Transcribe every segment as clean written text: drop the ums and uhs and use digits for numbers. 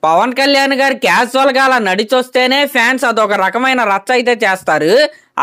పవన్ కళ్యాణ్ గారు క్యాజువల్ గా అలా నడిచొస్తేనే ఫ్యాన్స్ అదొక రకమైన రచ్చ అయితే చేస్తారు.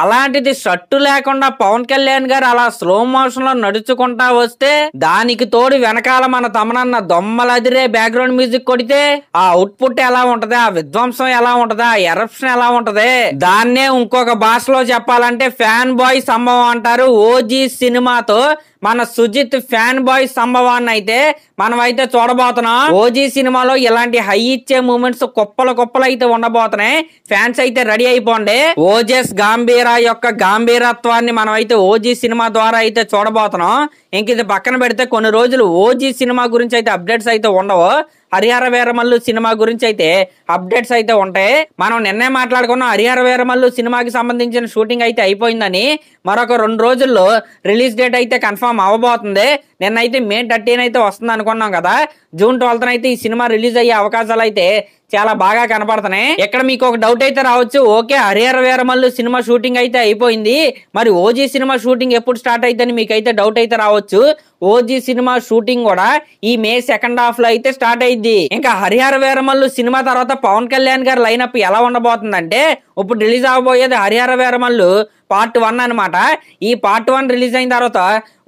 అలాంటిది షర్టు లేకుండా పవన్ కళ్యాణ్ గారు అలా స్లో మోషన్ లో నడుచుకుంటా వస్తే దానికి తోడు వెనకాల మన తమనన్న దొమ్మలదిరే బ్యాక్గ్రౌండ్ మ్యూజిక్ కొడితే ఆ అవుట్పుట్ ఎలా ఉంటది, ఆ విధ్వంసం ఎలా ఉంటది, ఆ ఎరప్షన్ ఎలా ఉంటది, దాన్నే ఇంకొక భాషలో చెప్పాలంటే ఫ్యాన్ బాయ్ సంభవం అంటారు. ఓజీ సినిమాతో మన సుజిత్ ఫ్యాన్ బాయ్ సంభవాన్ని అయితే మనం అయితే చూడబోతున్నాం. ఓజీ సినిమాలో ఇలాంటి హై ఇచ్చే మూమెంట్స్ కుప్పలు కుప్పలు అయితే ఉండబోతున్నాయి. ఫ్యాన్స్ అయితే రెడీ అయిపోండి. ఓజెస్ గాంభీరా యొక్క గాంభీరత్వాన్ని మనం అయితే ఓజీ సినిమా ద్వారా అయితే చూడబోతున్నాం. ఇంక ఇది పక్కన పెడితే కొన్ని రోజులు ఓజీ సినిమా గురించి అయితే అప్డేట్స్ అయితే ఉండవు. హరిహర వీరమల్లు సినిమా గురించి అయితే అప్డేట్స్ అయితే ఉంటాయి. మనం నిన్నే మాట్లాడుకున్నాం హరిహర వీరమల్లు సినిమాకి సంబంధించిన షూటింగ్ అయితే అయిపోయిందని. మరొక 2 రోజుల్లో రిలీజ్ డేట్ అయితే కన్ఫర్మ్ అవ్వబోతుంది. నిన్నైతే May 13 అయితే వస్తుంది అనుకున్నాం కదా. June 12 అయితే ఈ సినిమా రిలీజ్ అయ్యే అవకాశాలు అయితే చాలా బాగా కనపడుతున్నాయి. ఇక్కడ మీకు ఒక డౌట్ అయితే రావచ్చు, okay Harihara Veeramallu cinema shooting అయితే అయిపోయింది, మరి ఓజీ సినిమా షూటింగ్ ఎప్పుడు స్టార్ట్ అయితేని మీకైతే డౌట్ అయితే రావచ్చు. ఓజీ సినిమా షూటింగ్ కూడా ఈ May 2nd half లో అయితే స్టార్ట్ అయింది. ఇంకా హరిహర వీరమల్లు సినిమా తర్వాత పవన్ కళ్యాణ్ గారి లైనప్ ఎలా ఉండబోతుందంటే, ఇప్పుడు రిలీజ్ అవబోయేది హరిహర వీరమల్లు Part 1 అనమాట. ఈ Part 1 రిలీజ్ అయిన తర్వాత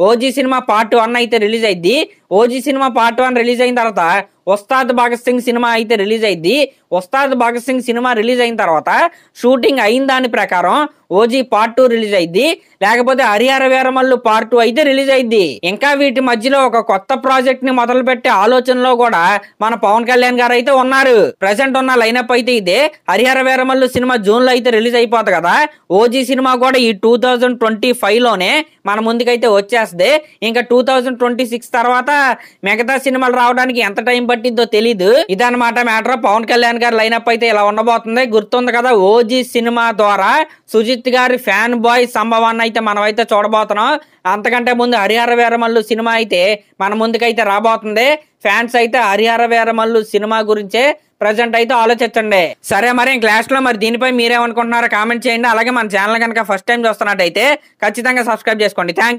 ఓజీ సినిమా Part 1 అయితే రిలీజ్ అయింది. ఓజీ సినిమా Part 1 రిలీజ్ అయిన తర్వాత ఉస్తాద్ భగత్ సింగ్ సినిమా అయితే రిలీజ్ అయింది. ఉస్తాద్ భగత్ సింగ్ సినిమా రిలీజ్ అయిన తర్వాత షూటింగ్ అయిన దాని ప్రకారం ఓజీ Part 2 రిలీజ్ అయింది, లేకపోతే హరిహర వీరమల్లు Part 2 అయితే రిలీజ్ అయింది. ఇంకా వీటి మధ్యలో ఒక కొత్త ప్రాజెక్ట్ ని మొదలు పెట్టే ఆలోచనలో కూడా మన పవన్ కళ్యాణ్ గారు అయితే ఉన్నారు. ప్రెసెంట్ ఉన్న లైనప్ అయితే ఇదే. హరిహర వీరమల్లు సినిమా జూన్ లో అయితే రిలీజ్ అయిపోతుంది కదా. ఓజీ సినిమా కూడా ఈ 2025 లోనే మన ముందుకైతే వచ్చేస్తుంది. ఇంకా 2026 తర్వాత మిగతా సినిమాలు రావడానికి ఎంత టైం పట్టిద్దో తెలీదు. ఇదన్నమాట మ్యాటర్. పవన్ కళ్యాణ్ గారి లైనప్ అయితే ఇలా ఉండబోతుంది. గుర్తుంది కదా, ఓజీ సినిమా ద్వారా సుజిత్ గారి ఫ్యాన్ బాయ్ సంభవాన్ని అయితే మనం అయితే చూడబోతున్నాం. అంతకంటే ముందు హరిహర వీరమల్లు సినిమా అయితే మన ముందుకైతే రాబోతుంది. ఫ్యాన్స్ అయితే హరిహర వీరమల్లు సినిమా గురించే ప్రజెంట్ అయితే ఆలోచించండి. సరే, మరి క్లాస్ లో మరి దీనిపై మీరేమనుకుంటున్నారో కామెంట్ చేయండి. అలాగే మన ఛానల్ కనుక ఫస్ట్ టైం చూస్తున్నట్టయితే ఖచ్చితంగా సబ్స్క్రైబ్ చేసుకోండి. థ్యాంక్